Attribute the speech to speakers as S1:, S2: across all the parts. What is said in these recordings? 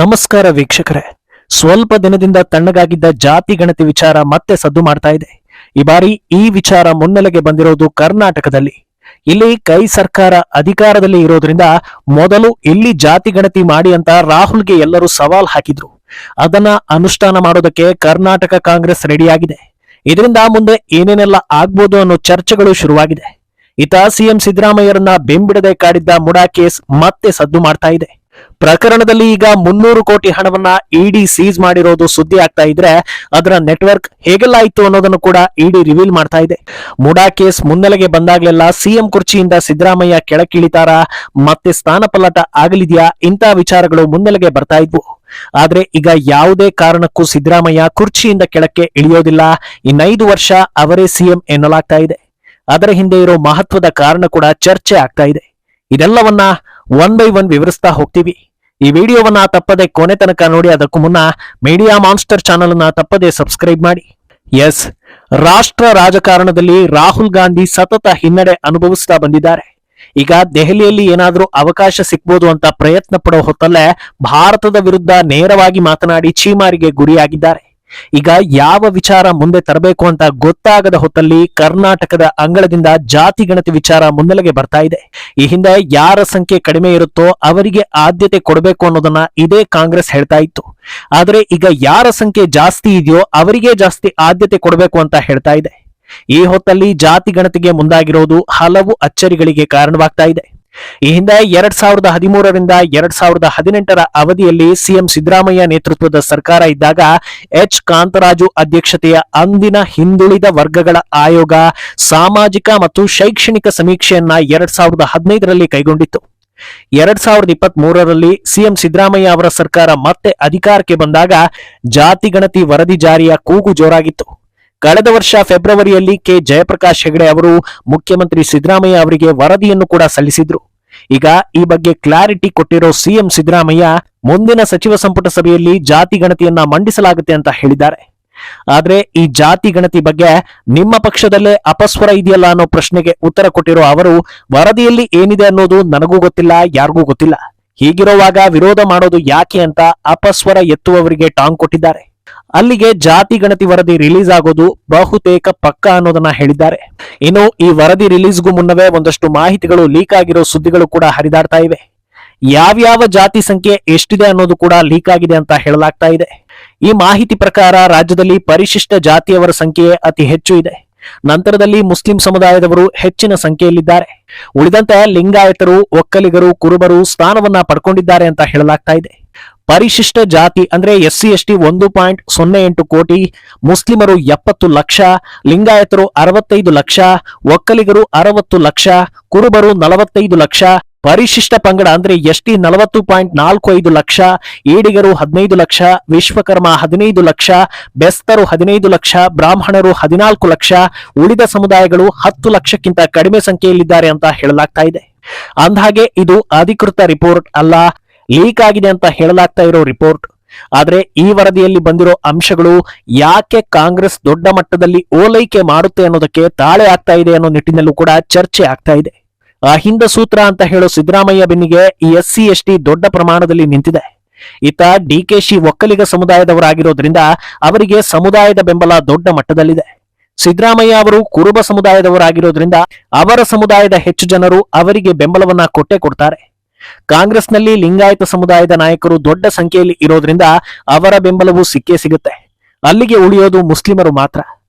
S1: ನಮಸ್ಕಾರ ವೀಕ್ಷಕರೇ. ಸ್ವಲ್ಪ ದಿನದಿಂದ ತಣ್ಣಗಾಗಿದ್ದ ಜಾತಿ ಗಣತಿ ವಿಚಾರ ಮತ್ತೆ ಸದ್ದು ಮಾಡ್ತಾ ಇದೆ. ಈ ಬಾರಿ ಈ ವಿಚಾರ ಮುನ್ನೆಲೆಗೆ ಬಂದಿರೋದು ಕರ್ನಾಟಕದಲ್ಲಿ. ಇಲ್ಲಿ ಕೈ ಸರ್ಕಾರ ಅಧಿಕಾರದಲ್ಲಿ ಇರೋದ್ರಿಂದ ಮೊದಲು ಇಲ್ಲಿ ಜಾತಿ ಗಣತಿ ಮಾಡಿ ಅಂತ ರಾಹುಲ್ಗೆ ಎಲ್ಲರೂ ಸವಾಲ್ ಹಾಕಿದ್ರು. ಅದನ್ನ ಅನುಷ್ಠಾನ ಮಾಡೋದಕ್ಕೆ ಕರ್ನಾಟಕ ಕಾಂಗ್ರೆಸ್ ರೆಡಿಯಾಗಿದೆ. ಇದರಿಂದ ಮುಂದೆ ಏನೇನೆಲ್ಲ ಆಗ್ಬೋದು ಅನ್ನೋ ಚರ್ಚೆಗಳು ಶುರುವಾಗಿದೆ. ಇತ ಸಿಎಂ ಸಿದ್ದರಾಮಯ್ಯರನ್ನ ಬೆಂಬಿಡದೆ ಕಾಡಿದ್ದ ಮುಡಾ ಕೇಸ್ ಮತ್ತೆ ಸದ್ದು ಮಾಡ್ತಾ ಇದೆ. ಪ್ರಕರಣದಲ್ಲಿ ಈಗ 300 ಕೋಟಿ ಹಣವನ್ನ ಇಡಿ ಸೀಸ್ ಮಾಡಿರೋದು ಸುದ್ದಿ ಆಗ್ತಾ ಇದ್ರೆ, ಅದರ ನೆಟ್ವರ್ಕ್ ಹೇಗೆಲ್ಲ ಇತ್ತು ಅನ್ನೋದನ್ನು ಕೂಡ ಇಡಿ ರಿವೀಲ್ ಮಾಡ್ತಾ ಇದೆ. ಮುಡಾ ಕೇಸ್ ಮುನ್ನೆಲೆಗೆ ಬಂದಾಗ್ಲೆಲ್ಲ ಸಿಎಂ ಕುರ್ಚಿಯಿಂದ ಸಿದ್ದರಾಮಯ್ಯ ಕೆಳಕ್ಕಿಳಿತಾರ, ಮತ್ತೆ ಸ್ಥಾನ ಪಲ್ಲಟ ಆಗಲಿದೆಯಾ, ಇಂಥ ವಿಚಾರಗಳು ಮುನ್ನೆಲೆಗೆ ಬರ್ತಾ ಇದ್ವು. ಆದ್ರೆ ಈಗ ಯಾವುದೇ ಕಾರಣಕ್ಕೂ ಸಿದ್ದರಾಮಯ್ಯ ಕುರ್ಚಿಯಿಂದ ಕೆಳಕ್ಕೆ ಇಳಿಯೋದಿಲ್ಲ. 5 ವರ್ಷ ಅವರೇ ಸಿಎಂ ಎನ್ನಲಾಗ್ತಾ ಇದೆ. ಅದರ ಹಿಂದೆ ಇರೋ ಮಹತ್ವದ ಕಾರಣ ಕೂಡ ಚರ್ಚೆ ಆಗ್ತಾ ಇದೆ. ಇದೆಲ್ಲವನ್ನ ಒನ್ ಬೈ ಒನ್ ವಿವರಿಸ್ತಾ ಹೋಗ್ತೀವಿ. ಈ ವಿಡಿಯೋವನ್ನ ತಪ್ಪದೆ ಕೊನೆ ತನಕ ನೋಡಿ. ಅದಕ್ಕೂ ಮುನ್ನ ಮೀಡಿಯಾ ಮಾನ್ಸ್ಟರ್ ಚಾನೆಲ್ ಅನ್ನ ತಪ್ಪದೆ ಸಬ್ಸ್ಕ್ರೈಬ್ ಮಾಡಿ. ಎಸ್, ರಾಷ್ಟ್ರ ರಾಜಕಾರಣದಲ್ಲಿ ರಾಹುಲ್ ಗಾಂಧಿ ಸತತ ಹಿನ್ನಡೆ ಅನುಭವಿಸ್ತಾ ಬಂದಿದ್ದಾರೆ. ಈಗ ದೆಹಲಿಯಲ್ಲಿ ಏನಾದ್ರೂ ಅವಕಾಶ ಸಿಕ್ಬೋದು ಅಂತ ಪ್ರಯತ್ನ ಪಡೋ ಹೊತ್ತಲ್ಲೇ ಭಾರತದ ವಿರುದ್ಧ ನೇರವಾಗಿ ಮಾತನಾಡಿ ಛೀಮಾರಿಗೆ ಗುರಿಯಾಗಿದ್ದಾರೆ. ಈಗ ಯಾವ ವಿಚಾರ ಮುಂದೆ ತರಬೇಕು ಅಂತ ಗೊತ್ತಾಗದ ಹೊತ್ತಲ್ಲಿ ಕರ್ನಾಟಕದ ಅಂಗಳದಿಂದ ಜಾತಿ ಗಣತಿ ವಿಚಾರ ಮುನ್ನೆಲೆಗೆ ಬರ್ತಾ ಇದೆ. ಈ ಹಿಂದೆ ಯಾರ ಸಂಖ್ಯೆ ಕಡಿಮೆ ಇರುತ್ತೋ ಅವರಿಗೆ ಆದ್ಯತೆ ಕೊಡಬೇಕು ಅನ್ನೋದನ್ನ ಇದೇ ಕಾಂಗ್ರೆಸ್ ಹೇಳ್ತಾ ಇತ್ತು. ಆದ್ರೆ ಈಗ ಯಾರ ಸಂಖ್ಯೆ ಜಾಸ್ತಿ ಇದೆಯೋ ಅವರಿಗೆ ಜಾಸ್ತಿ ಆದ್ಯತೆ ಕೊಡಬೇಕು ಅಂತ ಹೇಳ್ತಾ ಇದೆ. ಈ ಹೊತ್ತಲ್ಲಿ ಜಾತಿ ಗಣತಿಗೆ ಮುಂದಾಗಿರೋದು ಹಲವು ಅಚ್ಚರಿಗಳಿಗೆ ಕಾರಣವಾಗ್ತಾ ಇದೆ. ಈ ಹಿಂದೆ 2013ರಿಂದ 2018ರ ಅವಧಿಯಲ್ಲಿ ಸಿಎಂ ಸಿದ್ದರಾಮಯ್ಯ ನೇತೃತ್ವದ ಸರ್ಕಾರ ಇದ್ದಾಗ ಕಾಂತರಾಜು ಅಧ್ಯಕ್ಷತೆಯ ಅಂದಿನ ಹಿಂದುಳಿದ ವರ್ಗಗಳ ಆಯೋಗ ಸಾಮಾಜಿಕ ಮತ್ತು ಶೈಕ್ಷಣಿಕ ಸಮೀಕ್ಷೆಯನ್ನ 2015ರಲ್ಲಿ ಕೈಗೊಂಡಿತ್ತು. 2023ರಲ್ಲಿ ಸಿಎಂ ಸಿದ್ದರಾಮಯ್ಯ ಅವರ ಸರ್ಕಾರ ಮತ್ತೆ ಅಧಿಕಾರಕ್ಕೆ ಬಂದಾಗ ಜಾತಿ ಗಣತಿ ವರದಿ ಜಾರಿಯ ಕೂಗು ಜೋರಾಗಿತ್ತು. ಕಳೆದ ವರ್ಷ ಫೆಬ್ರವರಿಯಲ್ಲಿ ಜಯಪ್ರಕಾಶ್ ಹೆಗಡೆ ಅವರು ಮುಖ್ಯಮಂತ್ರಿ ಸಿದ್ದರಾಮಯ್ಯ ಅವರಿಗೆ ವರದಿಯನ್ನು ಕೂಡ ಸಲ್ಲಿಸಿದ್ರು. ಈಗ ಈ ಬಗ್ಗೆ ಕ್ಲಾರಿಟಿ ಕೊಟ್ಟಿರೋ ಸಿಎಂ ಸಿದ್ದರಾಮಯ್ಯ ಮುಂದಿನ ಸಚಿವ ಸಂಪುಟ ಸಭೆಯಲ್ಲಿ ಜಾತಿ ಗಣತಿಯನ್ನ ಮಂಡಿಸಲಾಗುತ್ತೆ ಅಂತ ಹೇಳಿದ್ದಾರೆ. ಆದ್ರೆ ಈ ಜಾತಿ ಗಣತಿ ಬಗ್ಗೆ ನಿಮ್ಮ ಪಕ್ಷದಲ್ಲೇ ಅಪಸ್ವರ ಇದೆಯಲ್ಲ ಅನ್ನೋ ಪ್ರಶ್ನೆಗೆ ಉತ್ತರ ಕೊಟ್ಟಿರೋ ಅವರು, ವರದಿಯಲ್ಲಿ ಏನಿದೆ ಅನ್ನೋದು ನನಗೂ ಗೊತ್ತಿಲ್ಲ, ಯಾರಿಗೂ ಗೊತ್ತಿಲ್ಲ. ಹೀಗಿರುವಾಗ ವಿರೋಧ ಮಾಡೋದು ಯಾಕೆ ಅಂತ ಅಪಸ್ವರ ಎತ್ತುವವರಿಗೆ ಟಾಂಗ್ ಕೊಟ್ಟಿದ್ದಾರೆ. ಅಲ್ಲಿಗೆ ಜಾತಿ ಗಣತಿ ವರದಿ ರಿಲೀಸ್ ಆಗೋದು ಬಹುತೇಕ ಪಕ್ಕ ಅನ್ನೋದನ್ನ ಹೇಳಿದ್ದಾರೆ. ಇನ್ನು ಈ ವರದಿ ರಿಲೀಸ್ಗೂ ಮುನ್ನವೇ ಒಂದಷ್ಟು ಮಾಹಿತಿಗಳು ಲೀಕ್ ಆಗಿರೋ ಸುದ್ದಿಗಳು ಕೂಡ ಹರಿದಾಡ್ತಾ ಇವೆ. ಯಾವ್ಯಾವ ಜಾತಿ ಸಂಖ್ಯೆ ಎಷ್ಟಿದೆ ಅನ್ನೋದು ಕೂಡ ಲೀಕ್ ಆಗಿದೆ ಅಂತ ಹೇಳಲಾಗ್ತಾ ಇದೆ. ಈ ಮಾಹಿತಿ ಪ್ರಕಾರ ರಾಜ್ಯದಲ್ಲಿ ಪರಿಶಿಷ್ಟ ಜಾತಿಯವರ ಸಂಖ್ಯೆ ಅತಿ ಹೆಚ್ಚು ಇದೆ. ನಂತರದಲ್ಲಿ ಮುಸ್ಲಿಂ ಸಮುದಾಯದವರು ಹೆಚ್ಚಿನ ಸಂಖ್ಯೆಯಲ್ಲಿದ್ದಾರೆ. ಉಳಿದಂತೆ ಲಿಂಗಾಯತರು, ಒಕ್ಕಲಿಗರು, ಕುರುಬರು ಸ್ಥಾನವನ್ನ ಪಡ್ಕೊಂಡಿದ್ದಾರೆ ಅಂತ ಹೇಳಲಾಗ್ತಾ ಇದೆ. ಪರಿಶಿಷ್ಟ ಜಾತಿ ಅಂದ್ರೆ SC ST 1.08 ಕೋಟಿ, ಮುಸ್ಲಿಮರು 70 ಲಕ್ಷ, ಲಿಂಗಾಯತರು 65 ಲಕ್ಷ, ಒಕ್ಕಲಿಗರು 60 ಲಕ್ಷ, ಕುರುಬರು 45 ಲಕ್ಷ, ಪರಿಶಿಷ್ಟ ಪಂಗಡ ಅಂದ್ರೆ ST 40.45 ಲಕ್ಷ, ಈಡಿಗರು 15 ಲಕ್ಷ, ವಿಶ್ವಕರ್ಮ 15 ಲಕ್ಷ, ಬೆಸ್ತರು 15 ಲಕ್ಷ, ಬ್ರಾಹ್ಮಣರು 14 ಲಕ್ಷ, ಉಳಿದ ಸಮುದಾಯಗಳು 10 ಲಕ್ಷಕ್ಕಿಂತ ಕಡಿಮೆ ಸಂಖ್ಯೆಯಲ್ಲಿದ್ದಾರೆ ಅಂತ ಹೇಳಲಾಗ್ತಾ ಇದೆ. ಅಂದಹಾಗೆ ಇದು ಅಧಿಕೃತ ರಿಪೋರ್ಟ್ ಅಲ್ಲ, ಲೀಕ್ ಆಗಿದೆ ಅಂತ ಹೇಳಲಾಗ್ತಾ ಇರೋ ರಿಪೋರ್ಟ್. ಆದ್ರೆ ಈ ವರದಿಯಲ್ಲಿ ಬಂದಿರೋ ಅಂಶಗಳು ಯಾಕೆ ಕಾಂಗ್ರೆಸ್ ದೊಡ್ಡ ಮಟ್ಟದಲ್ಲಿ ಓಲೈಕೆ ಮಾಡುತ್ತೆ ಅನ್ನೋದಕ್ಕೆ ತಾಳೆ ಆಗ್ತಾ ಇದೆ ಅನ್ನೋ ನಿಟ್ಟಿನಲ್ಲೂ ಕೂಡ ಚರ್ಚೆ ಆಗ್ತಾ ಇದೆ. ಅಹಿಂದ ಸೂತ್ರ ಅಂತ ಹೇಳೋ ಸಿದ್ದರಾಮಯ್ಯ ಬೆನ್ನಿಗೆ ಈ SC ST ದೊಡ್ಡ ಪ್ರಮಾಣದಲ್ಲಿ ನಿಂತಿದೆ. ಈತ DKC ಒಕ್ಕಲಿಗ ಸಮುದಾಯದವರಾಗಿರೋದ್ರಿಂದ ಅವರಿಗೆ ಸಮುದಾಯದ ಬೆಂಬಲ ದೊಡ್ಡ ಮಟ್ಟದಲ್ಲಿದೆ. ಸಿದ್ದರಾಮಯ್ಯ ಅವರು ಕುರುಬ ಸಮುದಾಯದವರಾಗಿರೋದ್ರಿಂದ ಅವರ ಸಮುದಾಯದ ಹೆಚ್ಚು ಜನರು ಅವರಿಗೆ ಬೆಂಬಲವನ್ನ ಕೊಟ್ಟೇ ಕೊಡ್ತಾರೆ. ಕಾಂಗ್ರೆಸ್ನಲ್ಲಿ ಲಿಂಗಾಯತ ಸಮುದಾಯದ ನಾಯಕರು ದೊಡ್ಡ ಸಂಖ್ಯೆಯಲ್ಲಿ ಇರೋದ್ರಿಂದ ಅವರ ಬೆಂಬಲವು ಸಿಕ್ಕೇ ಸಿಗುತ್ತೆ. ಅಲ್ಲಿಗೆ ಉಳಿಯೋದು ಮುಸ್ಲಿಮರು ಮಾತ್ರ.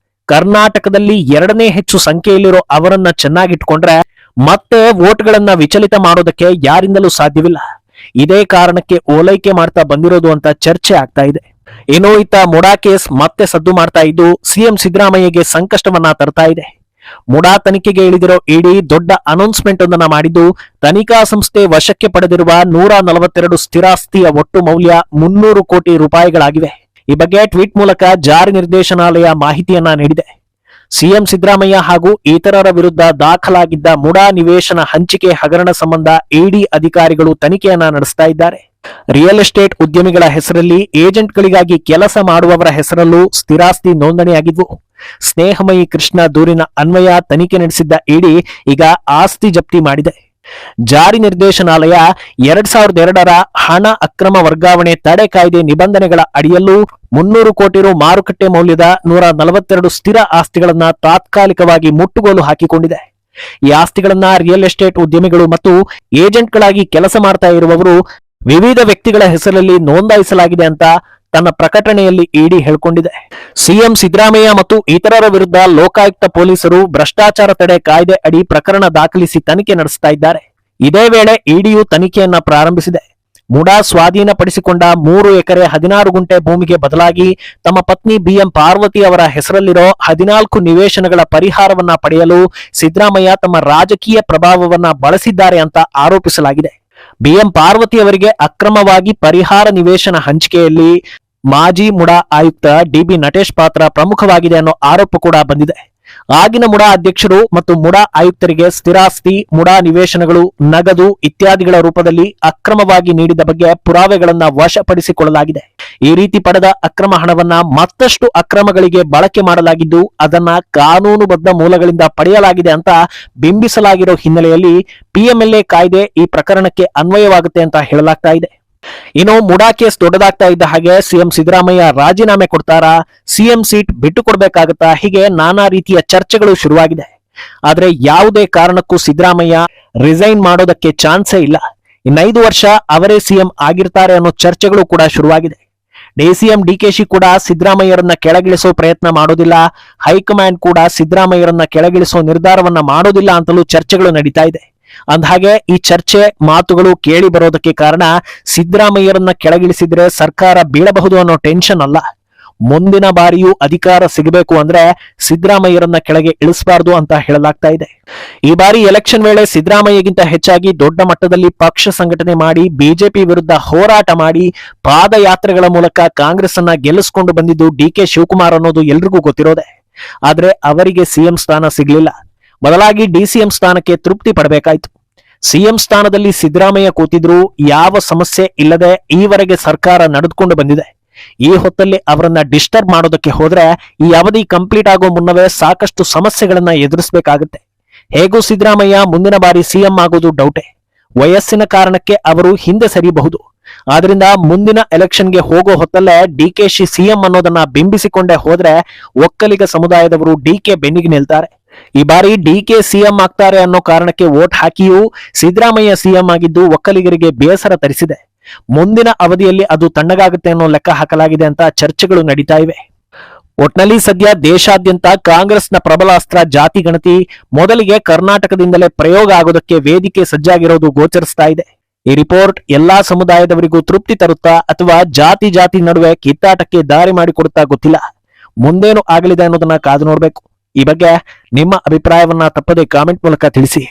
S1: ಕರ್ನಾಟಕದಲ್ಲಿ 2ನೇ ಹೆಚ್ಚು ಸಂಖ್ಯೆಯಲ್ಲಿರೋ ಅವರನ್ನ ಚೆನ್ನಾಗಿಟ್ಕೊಂಡ್ರೆ ಮತ್ತೆ ವೋಟ್ಗಳನ್ನ ವಿಚಲಿತ ಮಾಡೋದಕ್ಕೆ ಯಾರಿಂದಲೂ ಸಾಧ್ಯವಿಲ್ಲ. ಇದೇ ಕಾರಣಕ್ಕೆ ಓಲೈಕೆ ಮಾಡ್ತಾ ಬಂದಿರೋದು ಅಂತ ಚರ್ಚೆ ಆಗ್ತಾ ಇದೆ. ಏನೋ ಇತ್ತ ಮುಡಾ ಕೇಸ್ ಮತ್ತೆ ಸದ್ದು ಮಾಡ್ತಾ ಇದ್ದು ಸಿಎಂ ಸಿದ್ದರಾಮಯ್ಯಗೆ ಸಂಕಷ್ಟವನ್ನ ತರ್ತಾ ಇದೆ. ಮುಡಾ ತನಿಖೆಗೆ ಇಳಿದಿರೋ ಇಡಿ ದೊಡ್ಡ ಅನೌನ್ಸ್ಮೆಂಟ್ ಒಂದನ್ನ ಮಾಡಿದ್ದು, ತನಿಖಾ ಸಂಸ್ಥೆ ವಶಕ್ಕೆ ಪಡೆದಿರುವ 142 ಸ್ಥಿರಾಸ್ತಿಯ ಒಟ್ಟು ಮೌಲ್ಯ 300 ಕೋಟಿ ರೂಪಾಯಿಗಳಾಗಿವೆ. ಈ ಬಗ್ಗೆ ಟ್ವೀಟ್ ಮೂಲಕ ಜಾರಿ ನಿರ್ದೇಶನಾಲಯ ಮಾಹಿತಿಯನ್ನ ನೀಡಿದೆ. ಸಿಎಂ ಸಿದ್ದರಾಮಯ್ಯ ಹಾಗೂ ಇತರರ ವಿರುದ್ಧ ದಾಖಲಾಗಿದ್ದ ಮುಡಾ ನಿವೇಶನ ಹಂಚಿಕೆ ಹಗರಣ ಸಂಬಂಧ ಇಡಿ ಅಧಿಕಾರಿಗಳು ತನಿಖೆಯನ್ನ ನಡೆಸ್ತಾ ಇದ್ದಾರೆ. ರಿಯಲ್ ಎಸ್ಟೇಟ್ ಉದ್ಯಮಿಗಳ ಹೆಸರಲ್ಲಿ ಏಜೆಂಟ್ಗಳಿಗಾಗಿ ಕೆಲಸ ಮಾಡುವವರ ಹೆಸರಲ್ಲೂ ಸ್ಥಿರಾಸ್ತಿ ನೋಂದಣಿಯಾಗಿದ್ವು. ಸ್ನೇಹಮಯಿ ಕೃಷ್ಣ ದೂರಿನ ಅನ್ವಯ ತನಿಖೆ ನಡೆಸಿದ್ದ ಇಡಿ ಈಗ ಆಸ್ತಿ ಜಪ್ತಿ ಮಾಡಿದೆ. ಜಾರಿ ನಿರ್ದೇಶನಾಲಯ 2002ರ ಹಣ ಅಕ್ರಮ ವರ್ಗಾವಣೆ ತಡೆ ಕಾಯ್ದೆ ನಿಬಂಧನೆಗಳ ಅಡಿಯಲ್ಲೂ 300 ಕೋಟಿ ರು ಮಾರುಕಟ್ಟೆ ಮೌಲ್ಯದ 142 ಸ್ಥಿರ ಆಸ್ತಿಗಳನ್ನ ತಾತ್ಕಾಲಿಕವಾಗಿ ಮುಟ್ಟುಗೋಲು ಹಾಕಿಕೊಂಡಿದೆ. ಈ ಆಸ್ತಿಗಳನ್ನ ರಿಯಲ್ ಎಸ್ಟೇಟ್ ಉದ್ಯಮಿಗಳು ಮತ್ತು ಏಜೆಂಟ್ಗಳಾಗಿ ಕೆಲಸ ಮಾಡ್ತಾ ಇರುವವರು ವಿವಿಧ ವ್ಯಕ್ತಿಗಳ ಹೆಸರಲ್ಲಿ ನೋಂದಾಯಿಸಲಾಗಿದೆ ಅಂತ ತನ್ನ ಪ್ರಕಟಣೆಯಲ್ಲಿ ಇಡಿ ಹೇಳಿಕೊಂಡಿದೆ. ಸಿಎಂ ಸಿದ್ದರಾಮಯ್ಯ ಮತ್ತು ಇತರರ ವಿರುದ್ಧ ಲೋಕಾಯುಕ್ತ ಪೊಲೀಸರು ಭ್ರಷ್ಟಾಚಾರ ತಡೆ ಕಾಯ್ದೆ ಅಡಿ ಪ್ರಕರಣ ದಾಖಲಿಸಿ ತನಿಖೆ ನಡೆಸ್ತಾ ಇದ್ದಾರೆ. ಇದೇ ವೇಳೆ ಇಡಿಯು ತನಿಖೆಯನ್ನ ಪ್ರಾರಂಭಿಸಿದೆ. ಮುಡಾ ಸ್ವಾಧೀನಪಡಿಸಿಕೊಂಡ 3 ಎಕರೆ 16 ಗುಂಟೆ ಭೂಮಿಗೆ ಬದಲಾಗಿ ತಮ್ಮ ಪತ್ನಿ ಬಿಎಂ ಪಾರ್ವತಿ ಅವರ ಹೆಸರಲ್ಲಿರೋ 14 ನಿವೇಶನಗಳ ಪರಿಹಾರವನ್ನ ಪಡೆಯಲು ಸಿದ್ದರಾಮಯ್ಯ ತಮ್ಮ ರಾಜಕೀಯ ಪ್ರಭಾವವನ್ನ ಬಳಸಿದ್ದಾರೆ ಅಂತ ಆರೋಪಿಸಲಾಗಿದೆ. ಬಿಎಂ ಪಾರ್ವತಿ ಅವರಿಗೆ ಅಕ್ರಮವಾಗಿ ಪರಿಹಾರ ನಿವೇಶನ ಹಂಚಿಕೆಯಲ್ಲಿ ಮಾಜಿ ಮುಡಾ ಆಯುಕ್ತ ಡಿಬಿ ನಟೇಶ್ ಪಾತ್ರ ಪ್ರಮುಖವಾಗಿದೆ ಅನ್ನೋ ಆರೋಪ ಕೂಡ ಬಂದಿದೆ. ಆಗಿನ ಮುಡಾ ಅಧ್ಯಕ್ಷರು ಮತ್ತು ಮುಡಾ ಆಯುಕ್ತರಿಗೆ ಸ್ಥಿರಾಸ್ತಿ, ಮುಡಾ ನಿವೇಶನಗಳು, ನಗದು ಇತ್ಯಾದಿಗಳ ರೂಪದಲ್ಲಿ ಅಕ್ರಮವಾಗಿ ನೀಡಿದ ಬಗ್ಗೆ ಪುರಾವೆಗಳನ್ನ ವಶಪಡಿಸಿಕೊಳ್ಳಲಾಗಿದೆ. ಈ ರೀತಿ ಪಡೆದ ಅಕ್ರಮ ಹಣವನ್ನ ಮತ್ತಷ್ಟು ಅಕ್ರಮಗಳಿಗೆ ಬಳಕೆ ಮಾಡಲಾಗಿದ್ದು ಅದನ್ನ ಕಾನೂನುಬದ್ಧ ಮೂಲಗಳಿಂದ ಪಡೆಯಲಾಗಿದೆ ಅಂತ ಬಿಂಬಿಸಲಾಗಿರೋ ಹಿನ್ನೆಲೆಯಲ್ಲಿ ಪಿಎಂಎಲ್ಎ ಕಾಯ್ದೆ ಈ ಪ್ರಕರಣಕ್ಕೆ ಅನ್ವಯವಾಗುತ್ತೆ ಅಂತ ಹೇಳಲಾಗ್ತಾ ಇದೆ. ಇನ್ನು ಮುಡಾ ಕೇಸ್ ದೊಡ್ಡದಾಗ್ತಾ ಇದ್ದ ಹಾಗೆ ಸಿಎಂ ಸಿದ್ದರಾಮಯ್ಯ ರಾಜೀನಾಮೆ ಕೊಡ್ತಾರಾ, ಸಿಎಂ ಸೀಟ್ ಬಿಟ್ಟು ಕೊಡ್ಬೇಕಾಗತ್ತಾ, ಹೀಗೆ ನಾನಾ ರೀತಿಯ ಚರ್ಚೆಗಳು ಶುರುವಾಗಿದೆ. ಆದ್ರೆ ಯಾವುದೇ ಕಾರಣಕ್ಕೂ ಸಿದ್ದರಾಮಯ್ಯ ರಿಸೈನ್ ಮಾಡೋದಕ್ಕೆ ಚಾನ್ಸೇ ಇಲ್ಲ. 5 ವರ್ಷ ಅವರೇ ಸಿಎಂ ಆಗಿರ್ತಾರೆ ಅನ್ನೋ ಚರ್ಚೆಗಳು ಕೂಡ ಶುರುವಾಗಿದೆ. ಡಿಸಿಎಂ ಡಿಕೆಶಿ ಕೂಡ ಸಿದ್ದರಾಮಯ್ಯರನ್ನ ಕೆಳಗಿಳಿಸೋ ಪ್ರಯತ್ನ ಮಾಡೋದಿಲ್ಲ, ಹೈಕಮಾಂಡ್ ಕೂಡ ಸಿದ್ದರಾಮಯ್ಯರನ್ನ ಕೆಳಗಿಳಿಸೋ ನಿರ್ಧಾರವನ್ನ ಮಾಡೋದಿಲ್ಲ ಅಂತಲೂ ಚರ್ಚೆಗಳು ನಡೀತಾ ಇದೆ. ಅಂದಹಾಗೆ ಈ ಚರ್ಚೆ ಮಾತುಗಳು ಕೇಳಿ ಬರೋದಕ್ಕೆ ಕಾರಣ ಸಿದ್ದರಾಮಯ್ಯರನ್ನ ಕೆಳಗಿಳಿಸಿದ್ರೆ ಸರ್ಕಾರ ಬೀಳಬಹುದು ಅನ್ನೋ ಟೆನ್ಷನ್ ಅಲ್ಲ. ಮುಂದಿನ ಬಾರಿಯೂ ಅಧಿಕಾರ ಸಿಗಬೇಕು ಅಂದ್ರೆ ಸಿದ್ದರಾಮಯ್ಯರನ್ನ ಕೆಳಗೆ ಇಳಿಸಬಾರದು ಅಂತ ಹೇಳಲಾಗ್ತಾ ಇದೆ. ಈ ಬಾರಿ ಎಲೆಕ್ಷನ್ ವೇಳೆ ಸಿದ್ದರಾಮಯ್ಯಗಿಂತ ಹೆಚ್ಚಾಗಿ ದೊಡ್ಡ ಮಟ್ಟದಲ್ಲಿ ಪಕ್ಷ ಸಂಘಟನೆ ಮಾಡಿ ಬಿಜೆಪಿ ವಿರುದ್ಧ ಹೋರಾಟ ಮಾಡಿ ಪಾದಯಾತ್ರೆಗಳ ಮೂಲಕ ಕಾಂಗ್ರೆಸ್ ಅನ್ನ ಗೆಲ್ಲಿಸಿಕೊಂಡು ಬಂದಿದ್ದು ಡಿಕೆ ಶಿವಕುಮಾರ್ ಅನ್ನೋದು ಎಲ್ರಿಗೂ ಗೊತ್ತಿರೋದೆ. ಆದ್ರೆ ಅವರಿಗೆ ಸಿಎಂ ಸ್ಥಾನ ಸಿಗ್ಲಿಲ್ಲ. ಬದಲಾಗಿ ಡಿಸಿಎಂ ಸ್ಥಾನಕ್ಕೆ ತೃಪ್ತಿ ಪಡಬೇಕಾಯ್ತು. ಸಿಎಂ ಸ್ಥಾನದಲ್ಲಿ ಸಿದ್ದರಾಮಯ್ಯ ಕೂತಿದ್ರು ಯಾವ ಸಮಸ್ಯೆ ಇಲ್ಲದೆ ಈವರೆಗೆ ಸರ್ಕಾರ ನಡೆದುಕೊಂಡು ಬಂದಿದೆ. ಈ ಹೊತ್ತಲ್ಲಿ ಅವರನ್ನ ಡಿಸ್ಟರ್ಬ್ ಮಾಡೋದಕ್ಕೆ ಹೋದ್ರೆ ಈ ಅವಧಿ ಕಂಪ್ಲೀಟ್ ಆಗೋ ಮುನ್ನವೇ ಸಾಕಷ್ಟು ಸಮಸ್ಯೆಗಳನ್ನ ಎದುರಿಸಬೇಕಾಗುತ್ತೆ. ಹೇಗೂ ಸಿದ್ದರಾಮಯ್ಯ ಮುಂದಿನ ಬಾರಿ ಸಿಎಂ ಆಗೋದು ಡೌಟೆ. ವಯಸ್ಸಿನ ಕಾರಣಕ್ಕೆ ಅವರು ಹಿಂದೆ ಸರಿಯಬಹುದು. ಆದ್ರಿಂದ ಮುಂದಿನ ಎಲೆಕ್ಷನ್ಗೆ ಹೋಗೋ ಹೊತ್ತಲ್ಲೇ ಡಿಕೆಶಿ ಸಿಎಂ ಅನ್ನೋದನ್ನ ಬಿಂಬಿಸಿಕೊಂಡೇ ಹೋದ್ರೆ ಒಕ್ಕಲಿಗ ಸಮುದಾಯದವರು ಡಿಕೆ ಬೆನ್ನಿಗೆ ನಿಲ್ತಾರೆ. ಈ ಬಾರಿ ಡಿಕೆ ಸಿಎಂ ಆಗ್ತಾರೆ ಅನ್ನೋ ಕಾರಣಕ್ಕೆ ವೋಟ್ ಹಾಕಿಯೂ ಸಿದ್ದರಾಮಯ್ಯ ಸಿಎಂ ಆಗಿದ್ದು ಒಕ್ಕಲಿಗರಿಗೆ ಬೇಸರ ತರಿಸಿದೆ. ಮುಂದಿನ ಅವಧಿಯಲ್ಲಿ ಅದು ತಣ್ಣಗಾಗುತ್ತೆ ಅನ್ನೋ ಲೆಕ್ಕ ಹಾಕಲಾಗಿದೆ ಅಂತ ಚರ್ಚೆಗಳು ನಡೀತಾ ಇವೆ. ಒಟ್ನಲ್ಲಿ ಸದ್ಯ ದೇಶಾದ್ಯಂತ ಕಾಂಗ್ರೆಸ್ನ ಪ್ರಬಲ ಅಸ್ತ್ರ ಜಾತಿ ಗಣತಿ ಮೊದಲಿಗೆ ಕರ್ನಾಟಕದಿಂದಲೇ ಪ್ರಯೋಗ ಆಗೋದಕ್ಕೆ ವೇದಿಕೆ ಸಜ್ಜಾಗಿರೋದು ಗೋಚರಿಸ್ತಾ ಇದೆ. ಈ ರಿಪೋರ್ಟ್ ಎಲ್ಲಾ ಸಮುದಾಯದವರಿಗೂ ತೃಪ್ತಿ ತರುತ್ತಾ ಅಥವಾ ಜಾತಿ ನಡುವೆ ಕಿತ್ತಾಟಕ್ಕೆ ದಾರಿ ಮಾಡಿಕೊಡುತ್ತಾ ಗೊತ್ತಿಲ್ಲ. ಮುಂದೇನು ಆಗಲಿದೆ ಅನ್ನೋದನ್ನ ಕಾದು ನೋಡ್ಬೇಕು. ಈ ಬಗ್ಗೆ ನಿಮ್ಮ ಅಭಿಪ್ರಾಯವನ್ನ ತಪ್ಪದೆ ಕಾಮೆಂಟ್ ಮೂಲಕ ತಿಳಿಸಿ.